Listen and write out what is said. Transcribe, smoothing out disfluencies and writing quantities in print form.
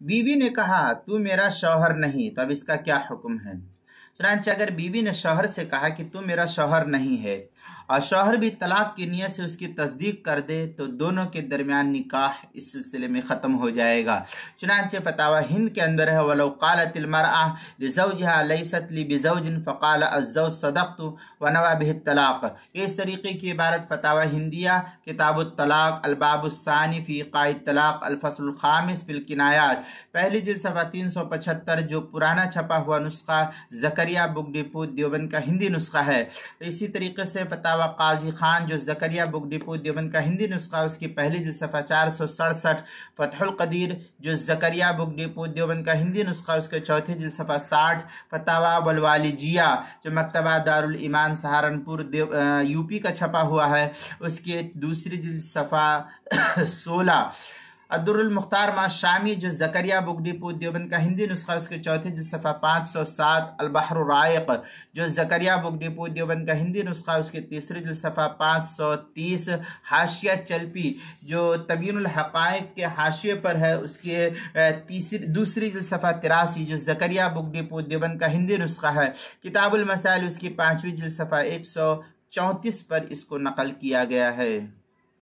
بیوی نے کہا تو میرا شوہر نہیں، تو اب اس کا کیا حکم ہے؟ چنانچہ اگر بیوی نے شوہر سے کہا کہ تو میرا شوہر نہیں ہے، اور شوہر بھی طلاق کی نیت سے اس کی تصدیق کر دے، تو دونوں کے درمیان نکاح اس سلسلے میں ختم ہو جائے گا۔ چنانچہ فتاوی ہند کے اندر ہے وَلَوْ قَالَتِ الْمَرْأَةُ لِزَوْجِهَا لَيْسَتْ لِي بِزَوْجٍ فَقَالَ الزَّوْجُ صَدَقْتُ وَنَوَى بِهِ الطَّلَاقَ۔ اس طریقے کی عبارت فتاوی ہندیہ کتاب الطلاق الباب الثانی فی ایقاع الطلاق الفصل الخامس فی الکنایات، پہلی جلد صفحہ 375، جو پرانا چھپا ہوا نسخہ زکریا بک ڈپو دیوبند کا ہندی نسخہ ہے۔ اسی طریقے سے فتاوی قاضی خان جو زکریا بک ڈپو دیوبند کا ہندی نسخہ، اس کی پہلی جلد صفحہ 467، فتح القدیر جو زکریا بک ڈپو دیوبند کا ہندی نسخہ، اس کے چوتھی جلد صفحہ 60، فتاوی والوالجیہ جو مکتبہ دارالایمان سہارنپور یو پی کا چھپا ہوا ہے، اس کے دوسری جلد صفحہ 16، الدر المختار ما شامی جو زکریا بک ڈپو دیوبند کا ہندی نسخہ، اس کے چوتھے جلد صفحہ 507، البحر الرائق جو زکریا بک ڈپو دیوبند کا ہندی نسخہ، اس کے تیسری جلد صفحہ 530، حاشیہ چلپی جو تبیین الحقائق کے حاشیے پر ہے، اس کے دوسری جلد صفحہ 83، جو زکریا بک ڈپو دیوبند کا ہندی نسخہ ہے، کتاب المسائل اس کی 5ویں جلد صفحہ 134 پر اس کو نقل کیا گیا ہے۔